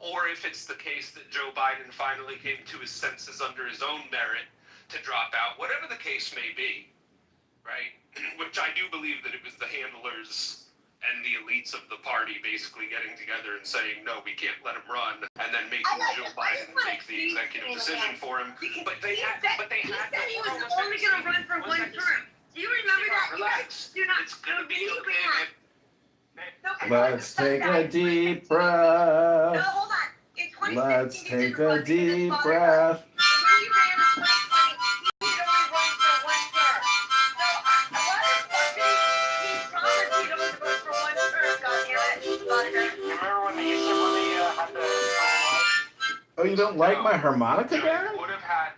or if it's the case that Joe Biden finally came to his senses under his own merit to drop out, whatever the case may be, right? Which I do believe that it was the handlers and the elites of the party basically getting together and saying, no, we can't let him run, and then making Joe Biden make the executive decision for him. But they had he said he was only going to run for one term. Do you remember that? Relax. It's going to be okay, man. Let's take a deep breath. No, hold on. In 2016, Let's he take didn't run a because his deep father breath. died. When he ran in 2020, he had only run for one term. So, what is fucking? He promised he'd only run for one term. God damn it. Remember when they had the Oh, you don't like my harmonica, Darren? They would have had,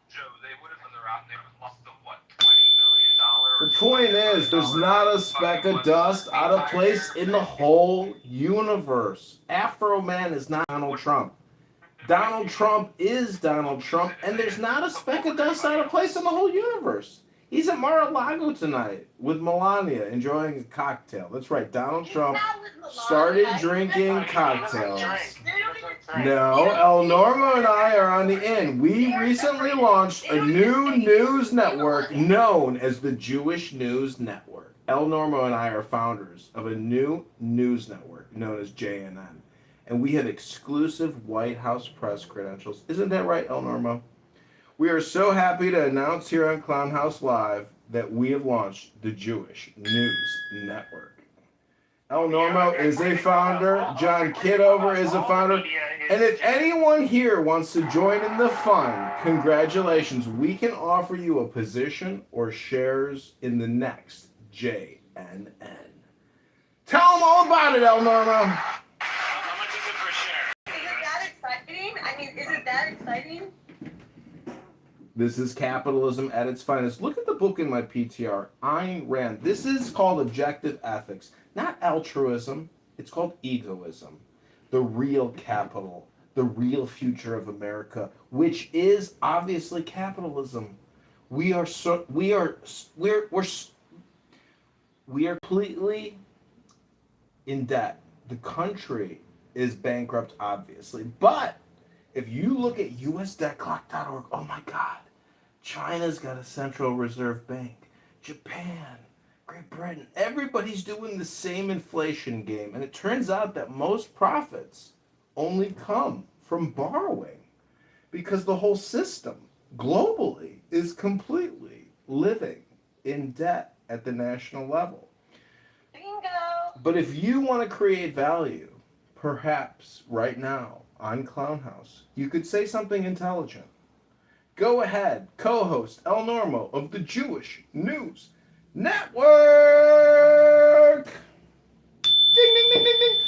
Joe, they would have done the route, and they would have lost the, $20 million? The point is, there's not a speck of dust out of place in the whole universe. Afro Man is not Donald Trump. Donald Trump is Donald Trump, and there's not a speck of dust out of place in the whole universe. He's at Mar-a-Lago tonight with Melania enjoying a cocktail. That's right, Donald Trump started drinking cocktails. No, El Normo and I are on the in. We recently launched a new news network known as the Jewish News Network. El Normo and I are founders of a new news network known as JNN. And we have exclusive White House press credentials. Isn't that right, El Normo? We are so happy to announce here on Clown House Live that we have launched the Jewish News Network. El Normo is a founder. John Kitover is a founder. And if anyone here wants to join in the fun, congratulations. We can offer you a position or shares in the next JNN. Tell them all about it, El Normo. How much is it per share? Is it that exciting? I mean, is it that exciting? This is capitalism at its finest. Look at the book in my PTR, Ayn Rand. This is called objective ethics, not altruism. It's called egoism. The real capital, the real future of America, which is obviously capitalism. We are completely in debt. The country is bankrupt, obviously, but if you look at usdebtclock.org, oh my God, China's got a central reserve bank. Japan, Great Britain, everybody's doing the same inflation game. And it turns out that most profits only come from borrowing because the whole system globally is completely living in debt at the national level. Bingo. But if you want to create value, perhaps right now, on Clown House, you could say something intelligent. Go ahead, co-host El Normo of the Jewish News Network. Ding, ding, ding, ding, ding.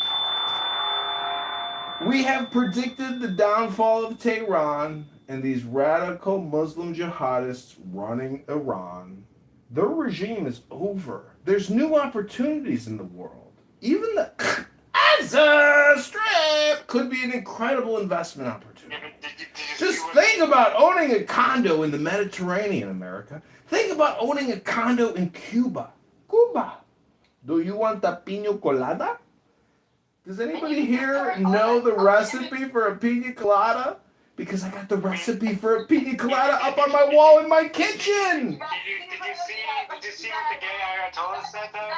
We have predicted the downfall of Tehran and these radical Muslim jihadists running Iran. Their regime is over. There's new opportunities in the world. Even the Gaza Strip could be an incredible investment opportunity. Just think about owning a condo in the Mediterranean, America. Think about owning a condo in Cuba. Cuba. Do you want a piña colada? Does anybody here know the recipe for a piña colada? Because I got the recipe for a piña colada up on my wall in my kitchen. Did you see what the gay Ayatollah said though?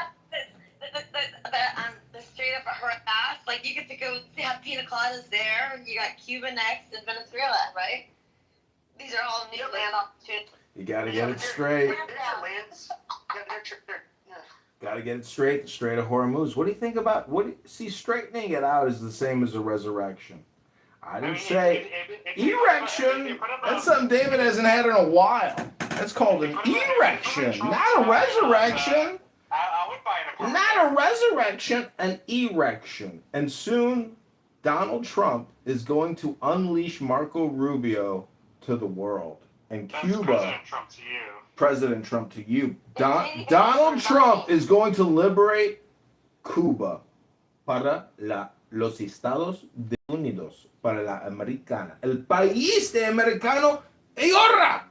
The straight up harass, like you get to go have pina coladas there, and you got Cuba next and Venezuela, right? These are all new land opportunities. You gotta get it straight. Gotta get it straight. The Strait of Hormuz. What do you think about? See, straightening it out is the same as a resurrection. I didn't say erection. That's something David hasn't had in a while. That's called an erection, not a resurrection. I would buy an apartment. Not a resurrection, an erection. And soon, Donald Trump is going to unleash Marco Rubio to the world. And That's Cuba, President Trump to you. President Trump to you. Donald Trump is going to liberate Cuba para los Estados Unidos, para la Americana. El país de americano y honra.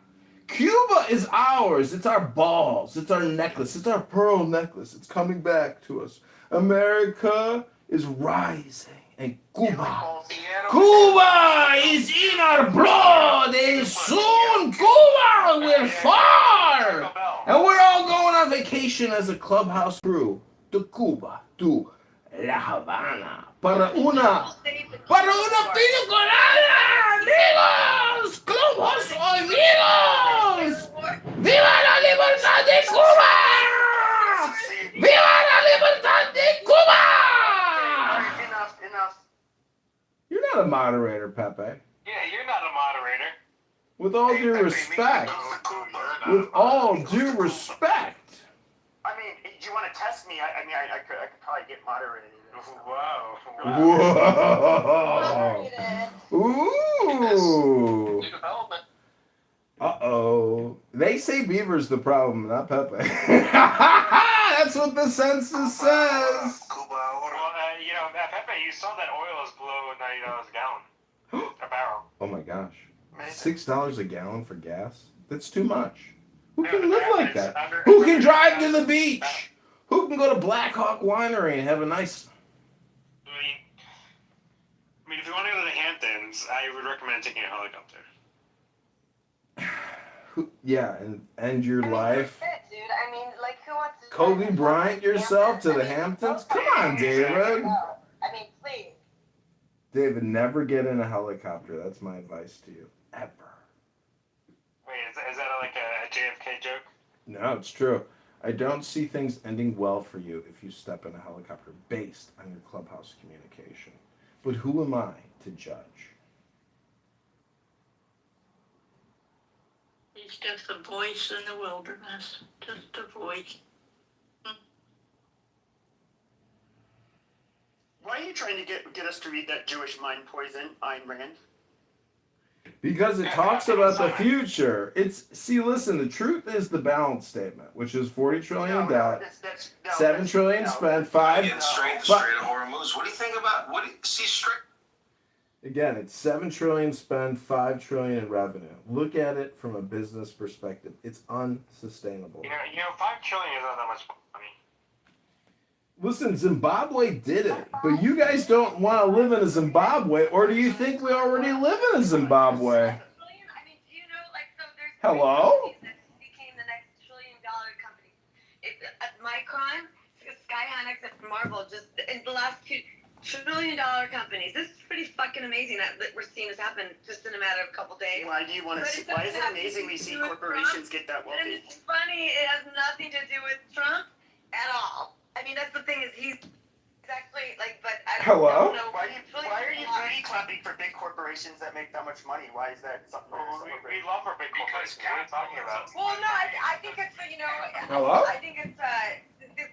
Cuba is ours. It's our balls. It's our necklace. It's our pearl necklace. It's coming back to us. America is rising. And Cuba Cuba is in our blood, and soon Cuba will fall. And we're all going on vacation as a clubhouse crew to Cuba, to La Habana, para una pina colada, amigos, clubhouse amigos. ¡Viva la libertad de Cuba! ¡Viva la libertad de Cuba! Enough. You're not a moderator, Pepe. Yeah, you're not a moderator. With all due respect. With all due respect. I mean, do you want to test me? I could probably get moderated. Wow. Whoa. Ooh. Uh-oh. They say Beaver's the problem, not Pepe. That's what the census says. Well, Pepe, you saw that oil is below $90 a gallon. A barrel. Oh my gosh. Amazing. $6 a gallon for gas? That's too much. Who can live like that? Who can drive to the beach? Who can go to Black Hawk Winery and have a nice... I mean, if you want to go to the Hamptons, I would recommend taking a helicopter. Yeah, and end your life. Dude, I mean, like, who wants to... Kobe Bryant yourself to the Hamptons? Come on, David. I mean, please. David, never get in a helicopter. That's my advice to you. Ever. Wait, is that like a JFK joke? No, it's true. I don't see things ending well for you if you step in a helicopter based on your clubhouse communication. But who am I to judge? He's just a voice in the wilderness. Just a voice. Why are you trying to get us to read that Jewish mind poison, Ayn Rand? Because it talks about the future. Listen, the truth is the balance statement, which is 40 trillion in debt, 7 trillion spent, 5... Straight to horror moves. What do you think about, Again, it's 7 trillion spent, 5 trillion in revenue. Look at it from a business perspective. It's unsustainable. $5 trillion is not that much money. Listen, Zimbabwe did it, but you guys don't want to live in a Zimbabwe, or do you think we already live in a Zimbabwe? I mean, do you know, like, so there's... Hello? ...that became the next $1 trillion company. Micron, Skyhynix, and Marvel, just in the last $2 trillion companies. This is pretty fucking amazing that we're seeing this happen just in a matter of a couple days. Why do you want to see? Why is it amazing we see corporations get that And wealthy? it's funny, it has nothing to do with Trump at all. I mean, that's the thing is he's exactly like, but I Hello? don't know. Why are you booty clapping for big corporations that make that much money? Why is that something? We love our big corporations. What are you talking about? Well, no, I think it's, Hello? I think it's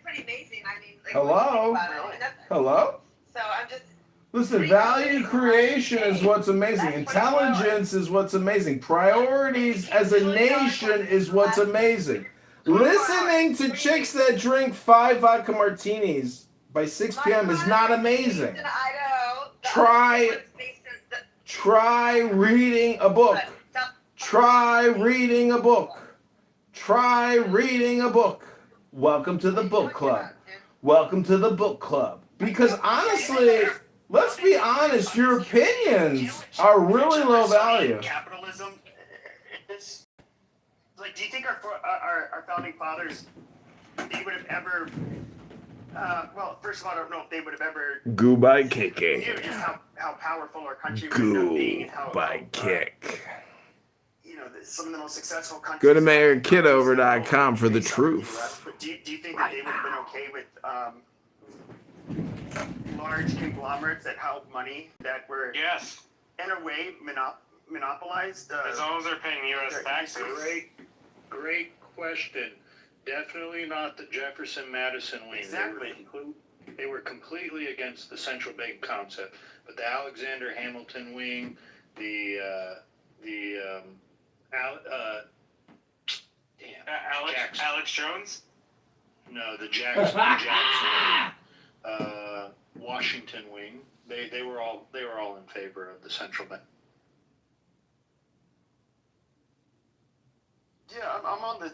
pretty amazing. I mean, like, Hello? when you think about it, and that's- Hello? So I'm just... Listen, value creation is what's amazing. Intelligence is what's amazing. Priorities as a nation is what's amazing. Listening to chicks that drink 5 vodka martinis by 6 p.m. is not amazing. In Idaho, Try reading a book. Try reading a book. Try reading a book. Welcome to the book club. Welcome to the book club. Because honestly, let's be honest, your opinions are really low value. Capitalism is like. Do you think our founding fathers, they would have ever? Well, first of all, I don't know if they would have ever Goodbye, knew KK. just how powerful our country would end up being and how kick. Some of the most successful countries. Go to MayorKitover.com for the truth. But do you think that they would have been okay with large conglomerates that held money that were, Yes, in a way, monopolized? as long as they're paying U.S. taxes. Great question. Definitely not the Jefferson-Madison wing. Exactly. They were completely against the central bank concept. But the Alexander Hamilton wing, Alex Jones? No, the Jackson Washington wing. They were all in favor of the central bank. Yeah, I'm on the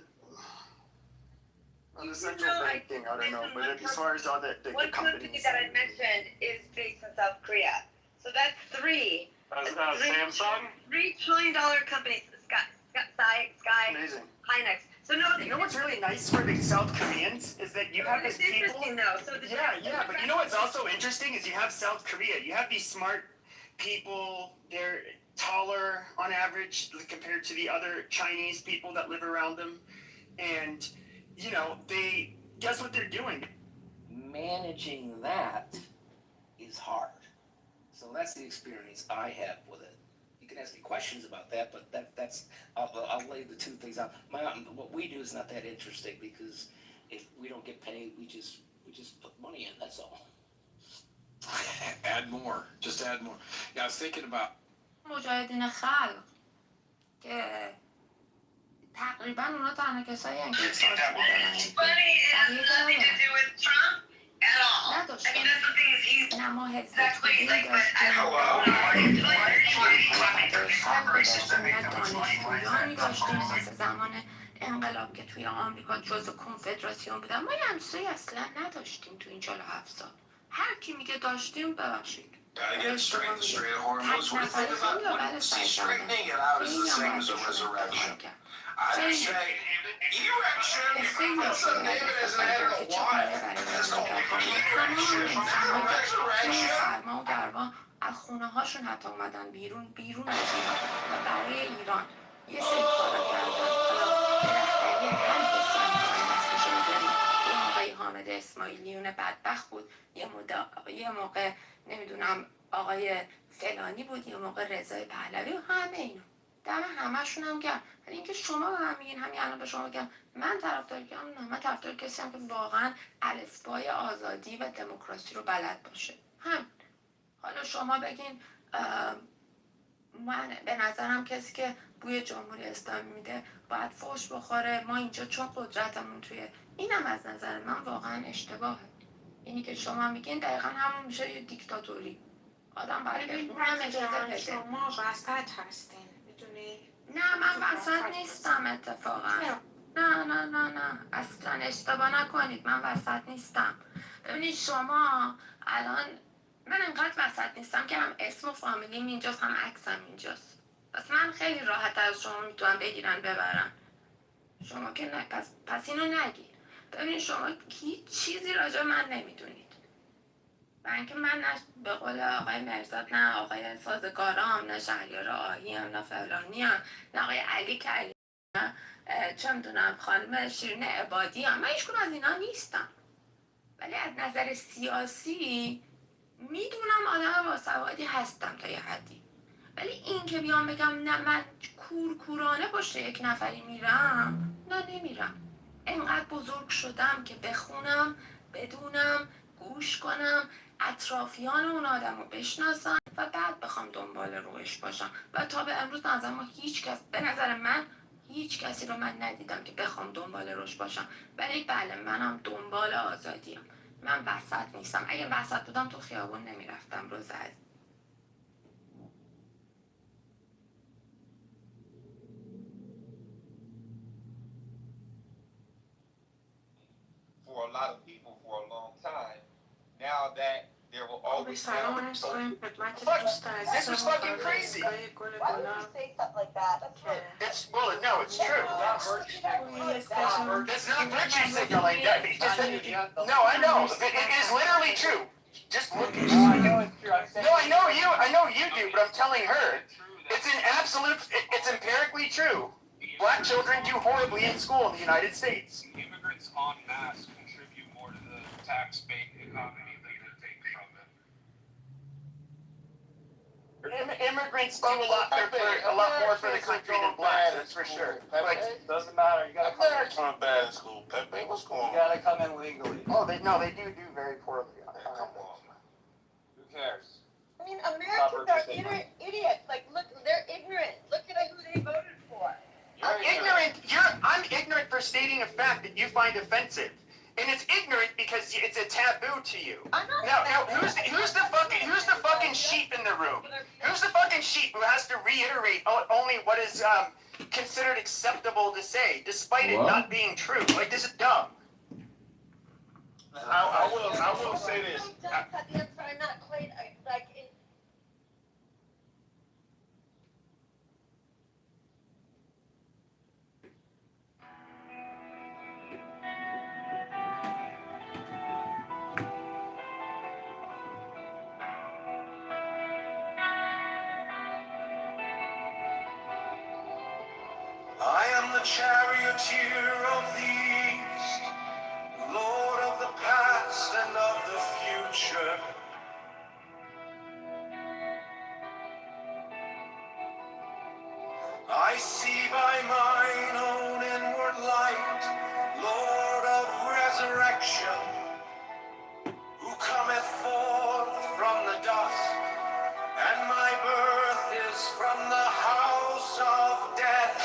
central bank thing. I don't know, but as far as all the One companies. company that I mentioned is based in South Korea. So that's three. Samsung. $3 trillion companies. Sky Amazing. Hynix. So no, You know what's really nice for the South Koreans is that you have it's these people. interesting though. So the Yeah, but you know what's also interesting is you have South Korea. You have these smart people. They're taller on average compared to the other Chinese people that live around them, and you know they guess what they're doing. Managing that is hard. So that's the experience I have with it. You can ask me questions about that, but that's I'll lay the two things out. What we do is not that interesting because if we don't get paid, we just put money in. That's all. Add more. Just add more. Yeah, I was thinking about. مجاهدین خلق که تقریبا اونا تنها کسایی هستن که فارسی نداشتن. نه ما حزب توده داشتیم، نه دانشجویانی داشتیم مثل زمان انقلاب که توی آمریکا جزو کنفدراسیون بودن. ما یه همچیزی اصلا نداشتیم تو این 47 سال. هر کی میگه داشتیم ببخشید. Gotta get straight of Hormuz. What do you think about when you see straightening it out is the same as a resurrection? I just say, erection, that's what David hasn't had in a while. That's called erection. Resurrection. از خونه هاشون حتی اومدن بیرون از ایران و برای ایران یه سری کارا کردن. حالا به رهبری هر کسی هم اسمشو می‌ذاریم. یه آقای حامد اسماعیلیون بدبخت بود، یه موقع نمیدونم آقای فلانی بود، یه موقع رضای پهلوی و همه اینا دم همشون هم گرم. ولی اینکه شما به من میگین همین الان به شما بگم من طرفدار کیم؟ نه، من طرفدار کسی هم که واقعا الفبای آزادی و دموکراسی رو بلد باشه. حالا شما بگین من به نظرم کسی که بوی جمهوری اسلامی میده باید فحش بخوره. ما اینجا چون قدرتمون توی اینم از نظر من واقعا اشتباهه. اینی که شما میگین دقیقا همون میشه یه دیکتاتوری. آدم باید اونم اجازه بده. شما وسط هستین میدونی؟ نه من وسط نیستم اتفاقا. نه اصلا اشتباه نکنید، من وسط نیستم. ببینید شما الان من انقدر وسط نیستم که هم اسم و فامیلیم اینجاست هم عکسم اینجاست. پس من خیلی راحت از شما میتونم بگیرن ببرن. شما که نه، پس اینو نگید. ببینید شما هیچ چیزی راجع من نمیدونید. و اینکه من نه به قول آقای مرزاد نه آقای سازگارام نه شهریار آهیم نه فلانیم نه آقای علی کلی نه چه میدونم خانم شیرین عبادی هم. من هیچکدوم از اینا نیستم. ولی از نظر سیاسی میدونم آدم باسوادی هستم تا یه حدی. ولی این که بیام بگم نه من کورکورانه پشت یک نفری میرم، نه نمیرم. انقدر بزرگ شدم که بخونم، بدونم، گوش کنم، اطرافیان اون آدم رو بشناسم و بعد بخوام دنبال روش باشم. و تا به امروز به نظر من هیچ کسی رو من ندیدم که بخوام دنبال روش باشم. ولی بله منم دنبال آزادیم. من وسط نیستم. اگه وسط بودم تو خیابون نمیرفتم روز از. For a lot of people for a long time. Now that there will always سلام عرض کنیم خدمت Fuck, دوست عزیزم. this was fucking crazy. گل why would گلاب you say something like that? That's که It's well, no, it's true. That's not virtue signaling. No, I know. It is literally true. Just look at you. No, I know you do, but I'm telling her. It's an absolute, it's empirically true. Black children do horribly in school in the United States. Immigrants en masse contribute more to the tax-based economy than they take from it. Immigrants do a lot more for the country than blacks, that's for sure. Like, doesn't matter. You gotta I'm not doing bad in school, Pepe. What's going on? You gotta come in legally. oh, they do very poorly. Come on, man. Who cares? I mean, Americans are idiots. Like, look, they're ignorant. Look at who they voted for. I'm ignorant for stating a fact that you find offensive. And it's ignorant because it's a taboo to you. I'm not Now, who's the fucking sheep in the room? Who's the fucking sheep who has to reiterate only what is considered acceptable to say, despite it not being true? Like, this is dumb. I will say this. I'm not quite like. am the charioteer of the east, Lord of the past and of the future. I see by mine own inward light, Lord of resurrection, who cometh forth from the dust, and my birth is from the house of death.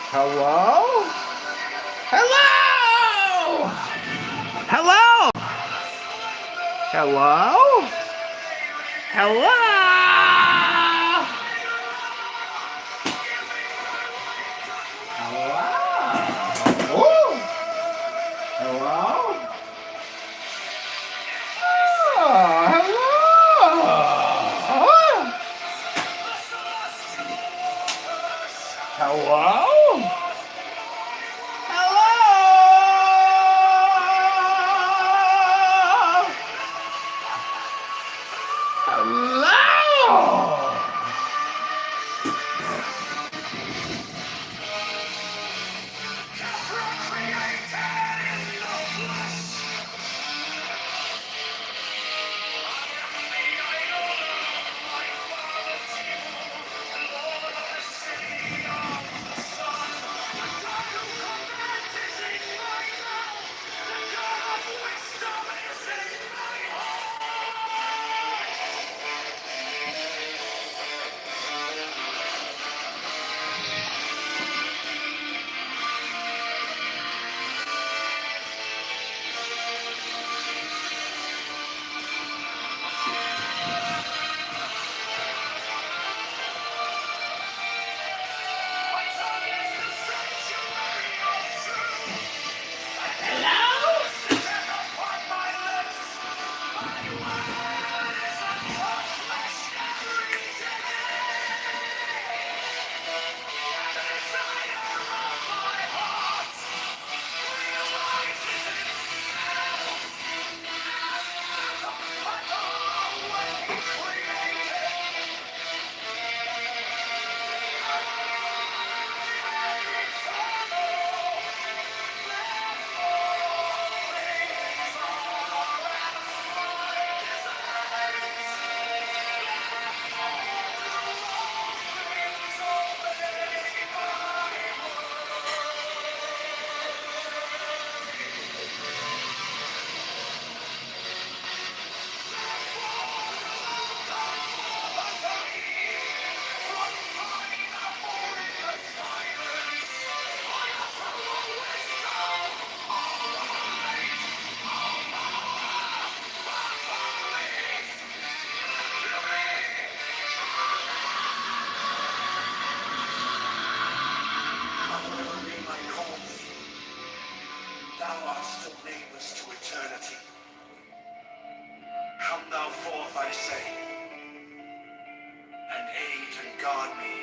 Hello? Hello? Hello? Hello? Hello? Hello? Ooh. Hello? Oh, hello? Hello? Thou art still nameless to eternity. Come thou forth, I say, and aid and guard me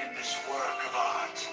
in this work of art.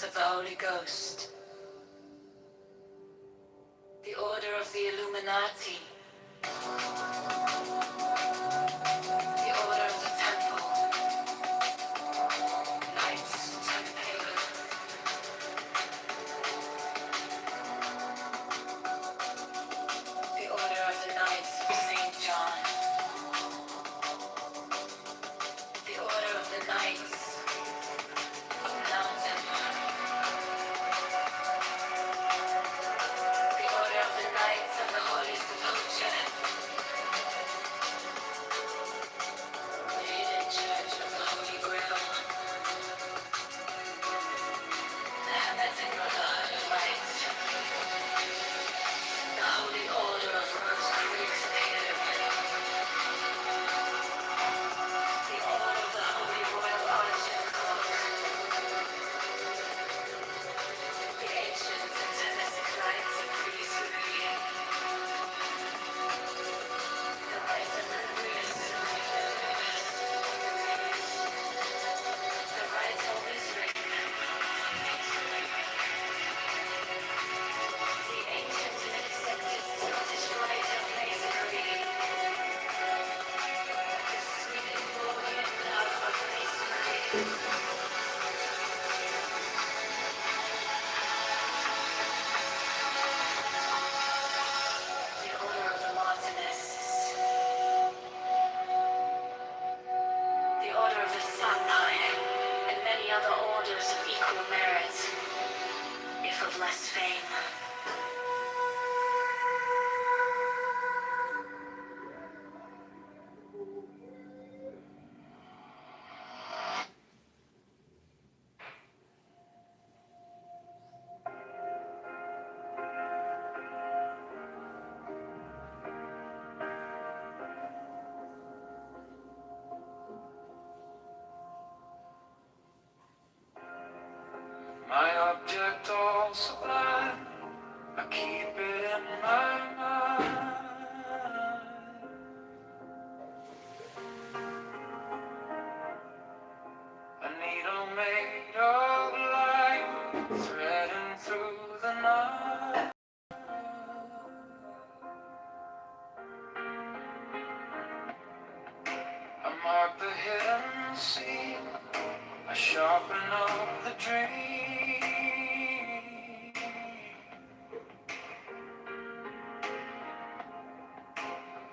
Knights of the Holy Ghost. The Order of the Illuminati. The Order of the Temple. Knights Templar. The Order of the Knights of St. John. The Order of the Knights of Mount Temple. The Order of the Knights of the Holy Sepulchre. The Hidden Church of the Holy Grail. The Hermetic Brotherhood of Light. The Holy Order of Rosicrucian. The Order of the Holy Royal Archer Corps. The Ancient and Genetic Rites of Priesthood. The Rites of the Priesthood. The Rites of Israel. The ancient and accepted Scottish Rite of Masonry. The Swedenborgian love of Masonry. The Order of the Martinists. The Order of the Sapphire. And many other orders of equal merit, if of less fame. My object all sublime, I keep it in my mind. A needle made of light, threading through the night. I mark the hidden sea, I sharpen up the dream.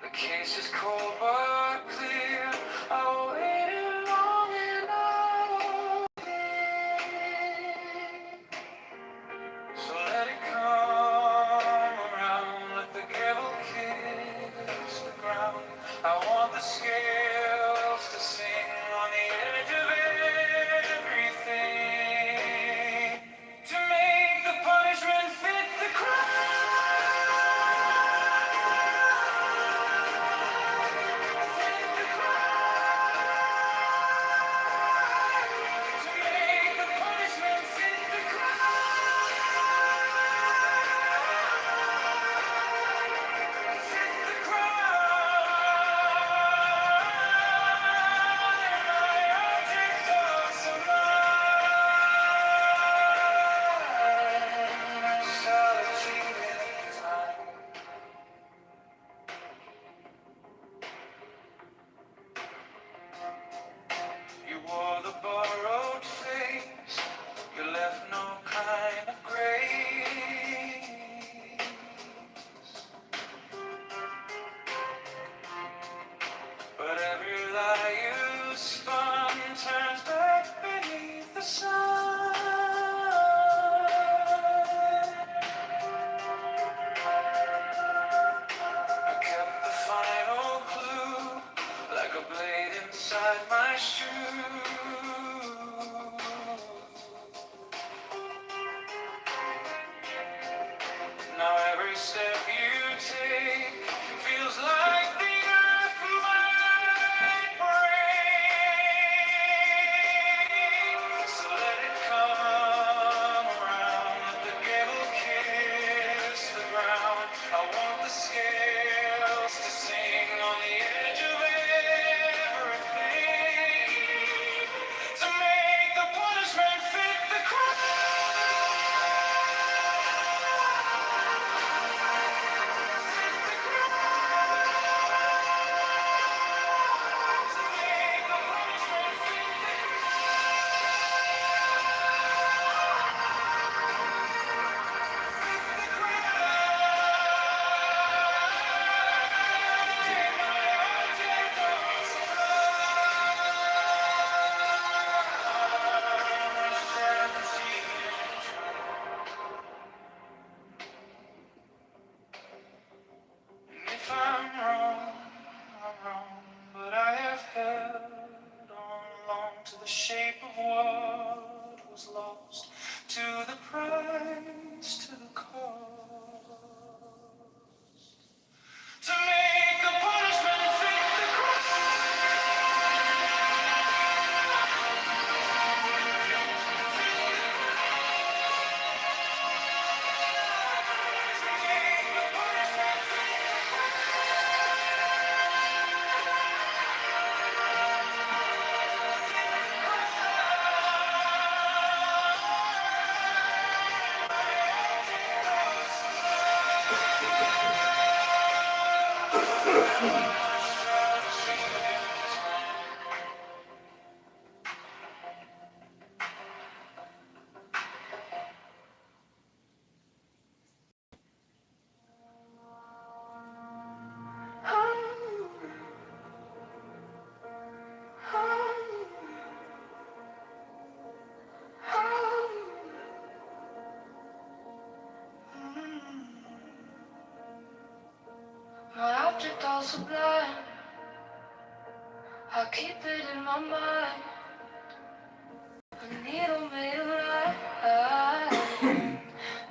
The case is cold but clear. I waited long enough. So let it come around. Let the gavel kiss the ground. I want the scales to sing on the edge of everything, to make the punishment fit the crime. My object all sublime, I keep it in my mind. A needle made of light,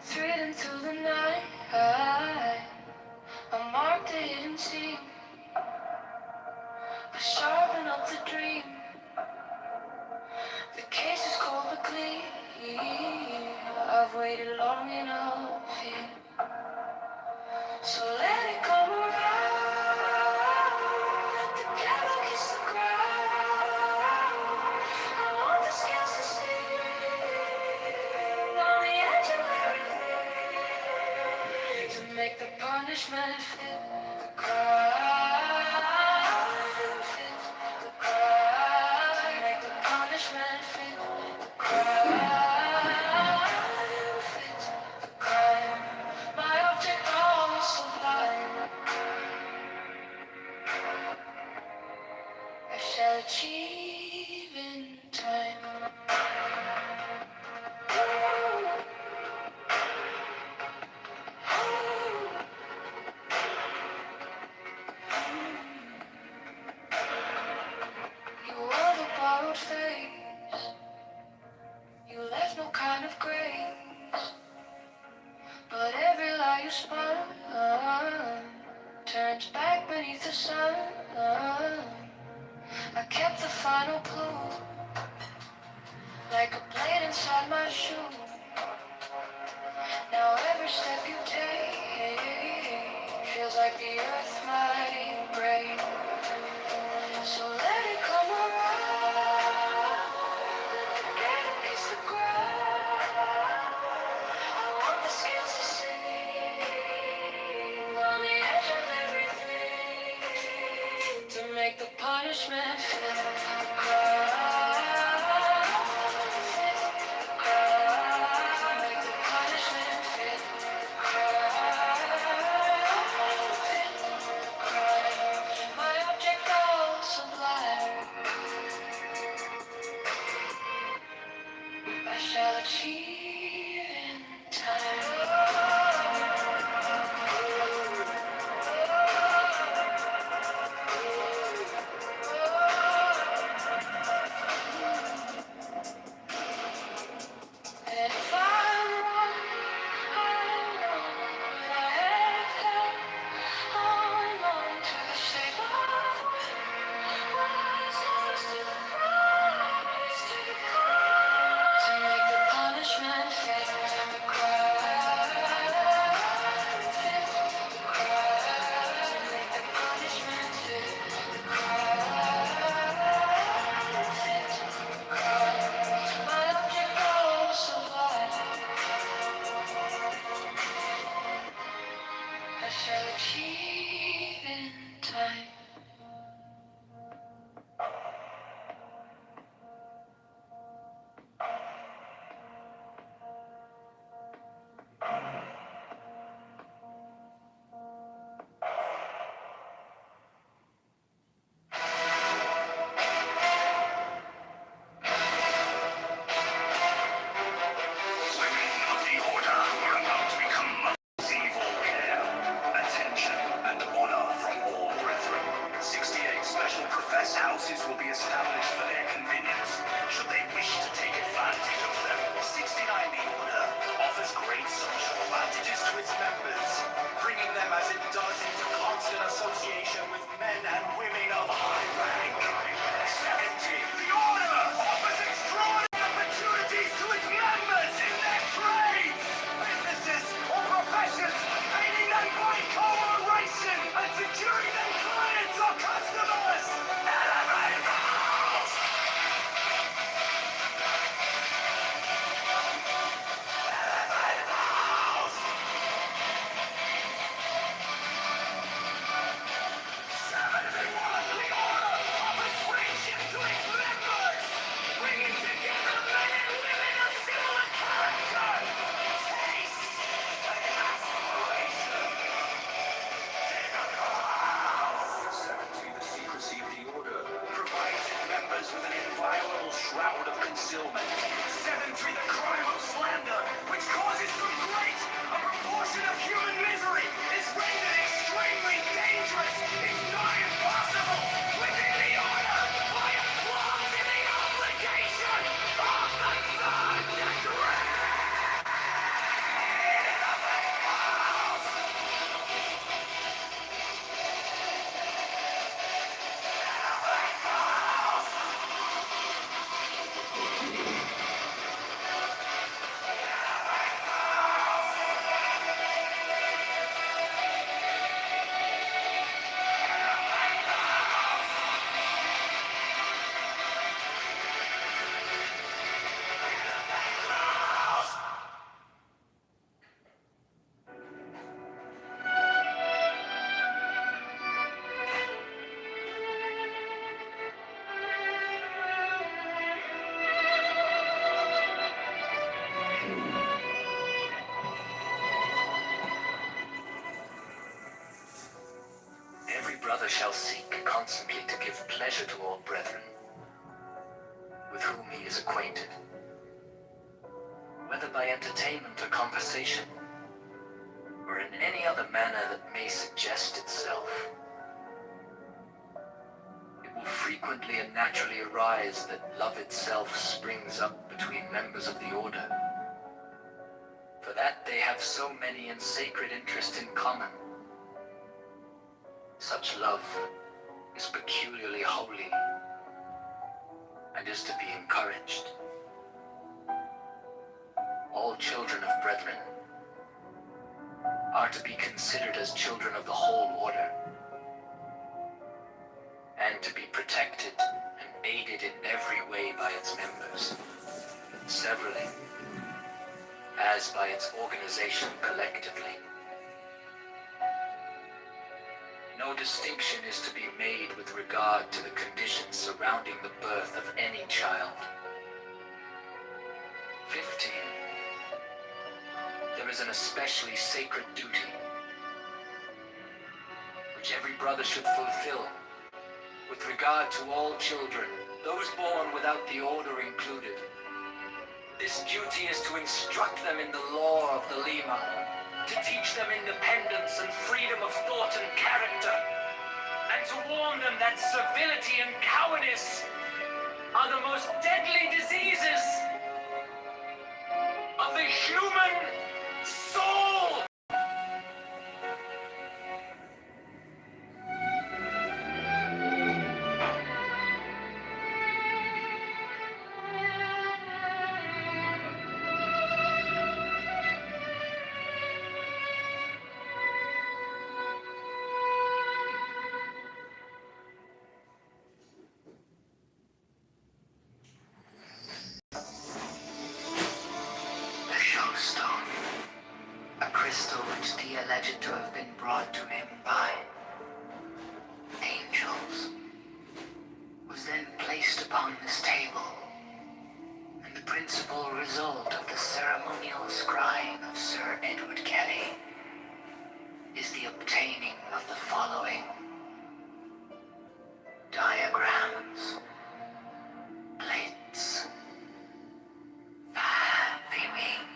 threading through the night. I marked the hidden seam, I sharpen up the dream. The case is cold but clean. I've waited long enough here, so let it come around. The devil kiss the ground. I want the scales to sing on the edge of everything, to make the punishment fit the crime. Fit the crime. To make the punishment fit the crime. Fit the crime. My object all sublime, I shall achieve in time. You were the borrowed face, you left no kind of grace, but every lie you spun turns back beneath the sun. I kept the final clue, like a blade inside my shoe. Now every step you take feels like the earth might break. So let it come around. Let the gate kiss the ground. I want the scales to sing on the edge of everything, to make the punishment fit the crime. Fit the crime. To make the punishment fit the crime. Fit the crime. My object all sublime, I shall achieve in time. And if I'm wrong, I'm wrong, but I have held on to the shape of what's lost to the prize, to the prize, to make the punishment fit the crime. Fit the crime. To make the punishment fit the crime. Fit the crime. My object all sublime, I shall achieve in time. Women of the Order were about to become mothers evil care, attention, and honor from all brethren. 68 special profess houses will be established for their convenience, should they wish to take advantage of them. 69 The Order offers great social advantages to its members, bringing them as it does into constant association with men and women of high rank. 70 The Order offers extraordinary opportunities to its members in their trades, businesses, or professions, aiding them by cooperation and securing them clients or customers. Elevate house! Elevate house! brother shall seek constantly to give pleasure to all brethren with whom he is acquainted, whether by entertainment or conversation, or in any other manner that may suggest itself. It will frequently and naturally arise that love itself springs up between members of the order, for that they have so many and sacred interests in common. Such love is peculiarly holy and is to be encouraged. All children of brethren are to be considered as children of the whole order, and to be protected and aided in every way by its members, severally, as by its organization collectively. No distinction is to be made with regard to the conditions surrounding the birth of any child. 15. There is an especially sacred duty which every brother should fulfill with regard to all children, those born without the order included. This duty is to instruct them in the law of the Lima, to teach them independence and freedom of thought and character, and to warn them that servility and cowardice are the most deadly diseases of the human soul. Crystal which he alleged to have been brought to him by angels, was then placed upon this table, and the principal result of the ceremonial scrying of Sir Edward Kelly is the obtaining of the following diagrams, plates, viewing.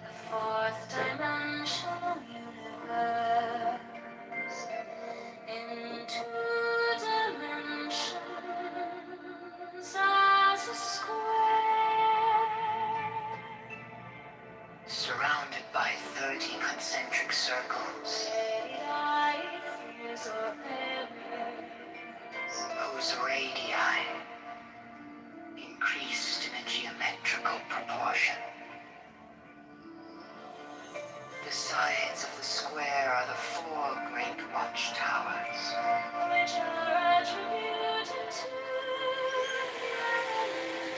The fourth dimensional universe in 2 dimensions as a square, surrounded by 30 concentric circles, whose radii increased in a geometrical proportion. The sides of the square are the 4 great watchtowers, which are attributed to.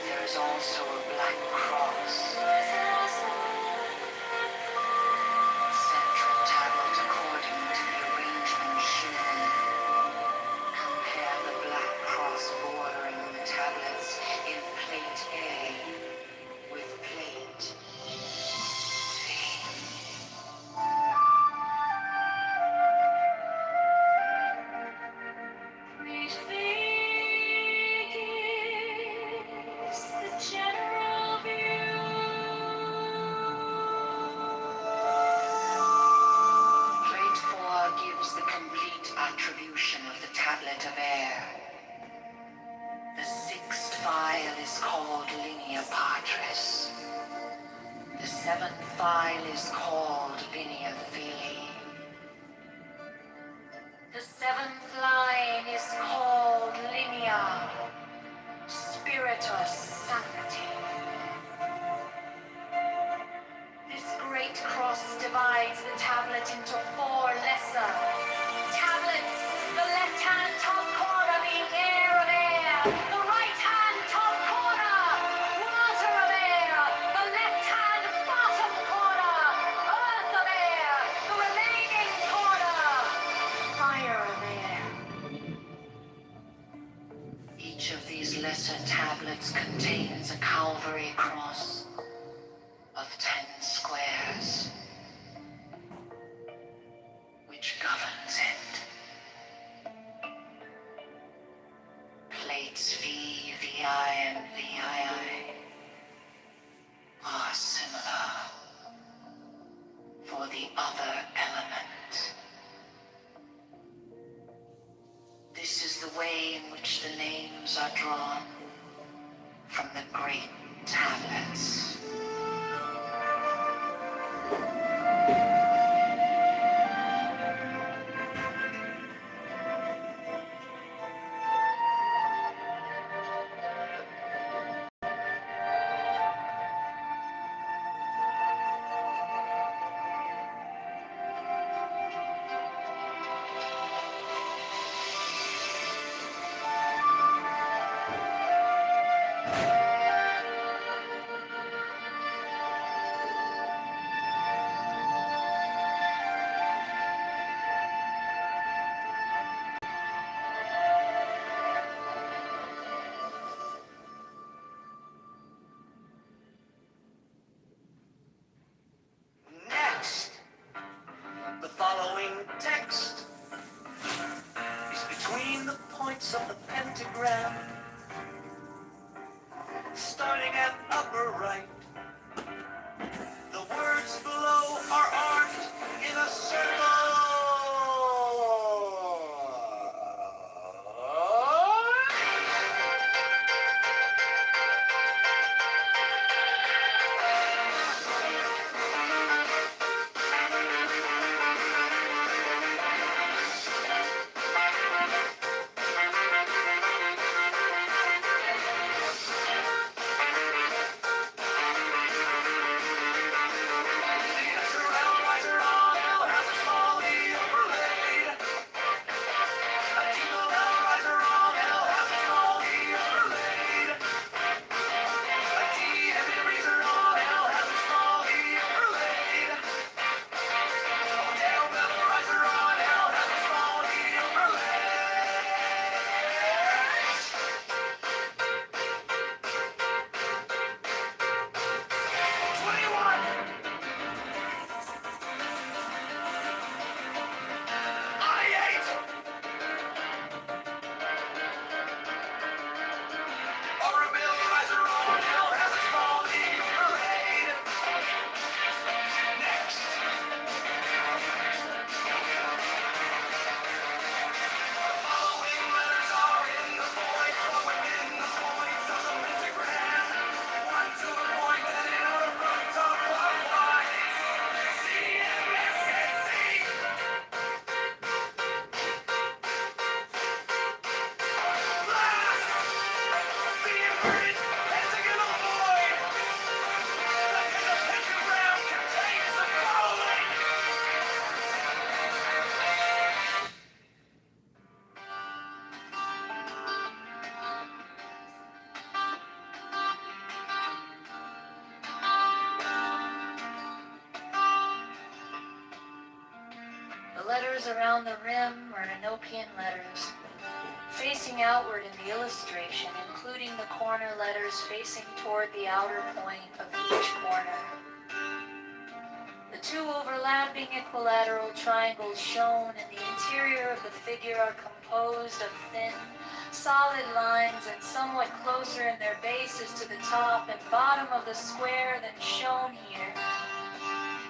There is also a black cross, central tablet according to the arrangement shown. Compare the black cross bordering the tablets in plate A with plate V. Prefigures the general view. Plate 4 gives the complete attribution of the tablet of air. The 6th file is called Linea Patris. The 7th file is called Linea Filii. The 7th line is called Linea Spiritus Sancti. This great cross divides the tablet into 4 lesser tablets, the left-hand top corner being air of air, the right-hand top corner water of air, the left-hand bottom corner earth of air, the remaining corner fire of air. Each of these lesser tablets contains a Calvary cross of 10 squares. other element. This is the way in which the names are drawn from the great tablets. Next, the following text is between the points of the pentagram, starting at upper right. The words below are arced in a circle. The letters around the rim are Enochian letters, facing outward in the illustration, including the corner letters facing toward the outer point of each corner. The two overlapping equilateral triangles shown in the interior of the figure are composed of thin, solid lines and somewhat closer in their bases to the top and bottom of the square than shown here.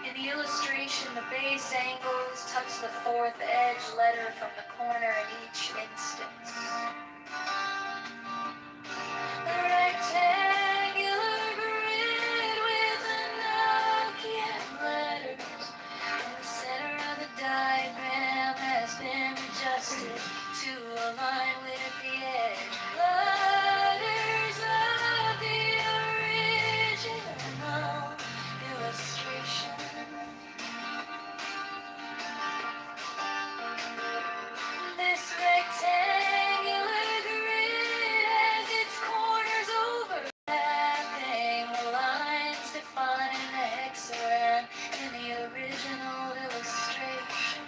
In the illustration, the base angles touch the fourth edge letter from the corner in each instance. The rectangular grid with Enochian letters in the center of the diagram has been adjusted to align with the edge letters of the original illustration. This rectangular grid has its corners overlapping, lines defining the hexagram in the original illustration.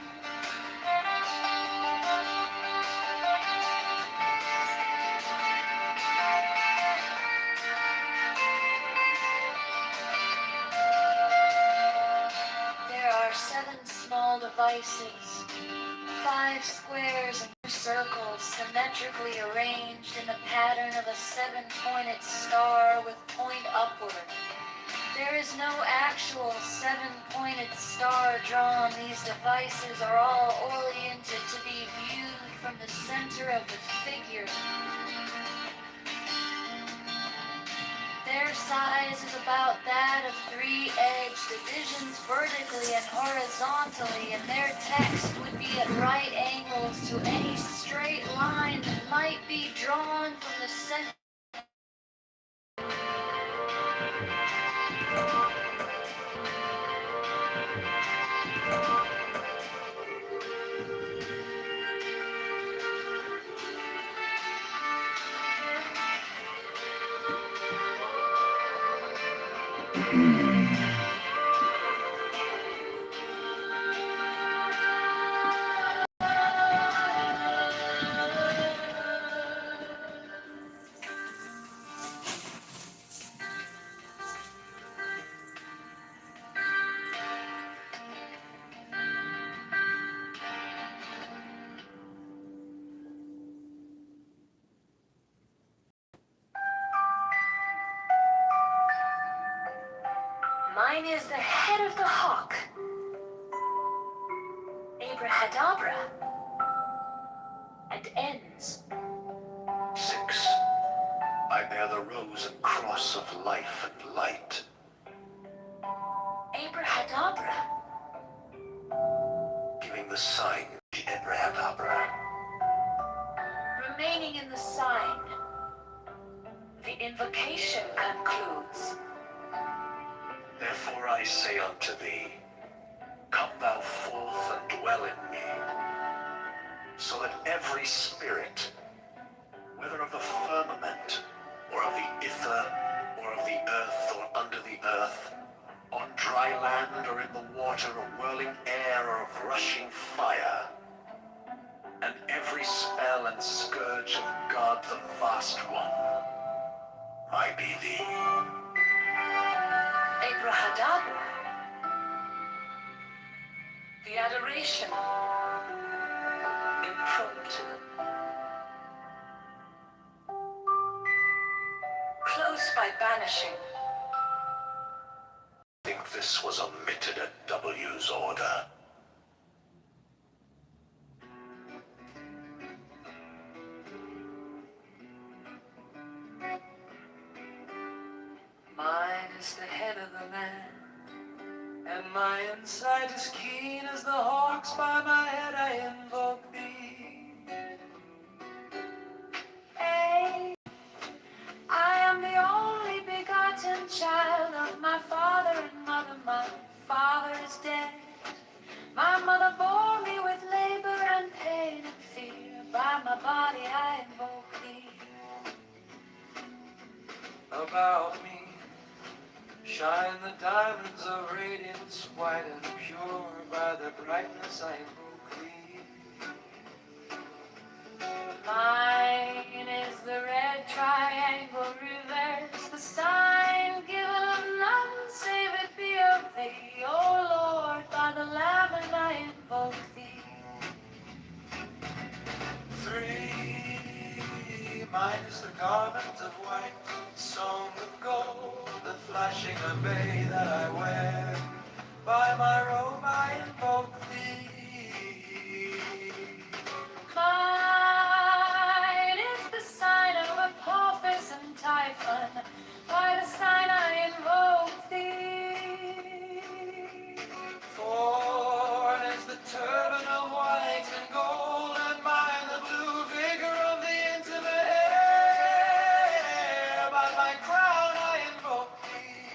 There are 7 small devices, 5 squares and 2 circles symmetrically arranged in the pattern of a 7-pointed star with point upward. There is no actual seven-pointed star drawn. These devices are all oriented to be viewed from the center of the figure. Their size is about that of 3-edged divisions vertically and horizontally, and their text would be at right angles to any straight line that might be drawn from the center. Mine is the head of the hawk. Abrahadabra. And ends. 6. I bear the rose and cross of life and light. Abrahadabra. Giving the sign Abrahadabra. Remaining in the sign. The invocation concludes. Therefore I say unto thee, come thou forth and dwell in me, so that every spirit, whether of the firmament, or of the ether, or of the earth, or under the earth, on dry land, or in the water, or whirling air, or of rushing fire, and every spell and scourge of God the Vast One, might be thee. Abrahadabra. The adoration. Impromptu. Close by banishing. I think this was omitted at W's order. Mine is the head of the man, and my insight is keen as the hawks. By my head I invoke thee. Hey, I am the only begotten child of my father and mother. My father is dead. My mother bore me with labor and pain and fear. By my body I invoke thee. About me shine the diamonds of radiance, white and pure. By their brightness I invoke thee. Mine is the red triangle reverse, the sign given of none save it be of thee. O Lord, by the Lamb and I invoke thee. 3. Mine is the garment of white, sewn with gold, the flashing array that I wear. By my robe I invoke thee. Mine is the sign of Apophis and Typhon. By the sign I invoke thee. 4 is the turban of white and gold, and mine the blue vigor of the intimate air. By my crown I invoke thee.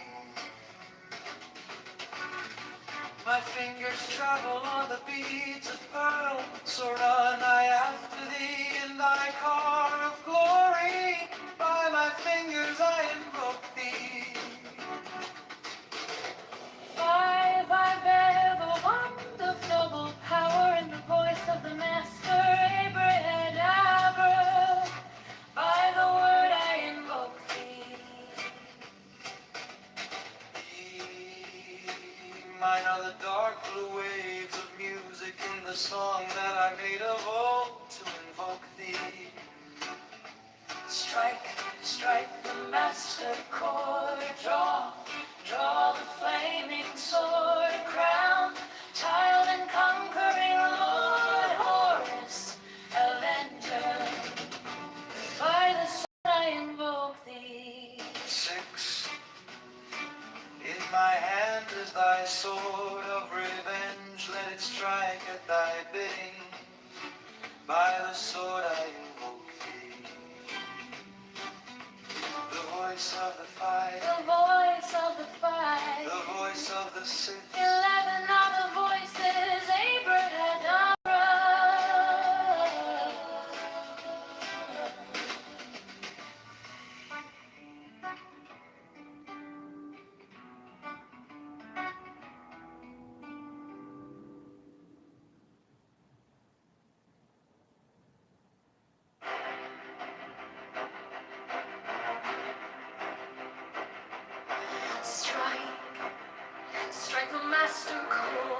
My fingers travel on the beads of pearl, so run I after thee in thy car of glory. By my fingers I invoke thee. 5, I bear the wand of noble power in the voice of the Master Abrahadabra. By the word I invoke thee. Mine are the dark blue waves of music in the song that I made of old to invoke thee. Strike, strike the master chord, draw, draw my hand is thy sword of revenge, let it strike at thy bidding. By the sword I invoke thee. The voice of the fight, The voice of the fight. the voice of the six. 11 are the voices, Abraham. Strike the master chord.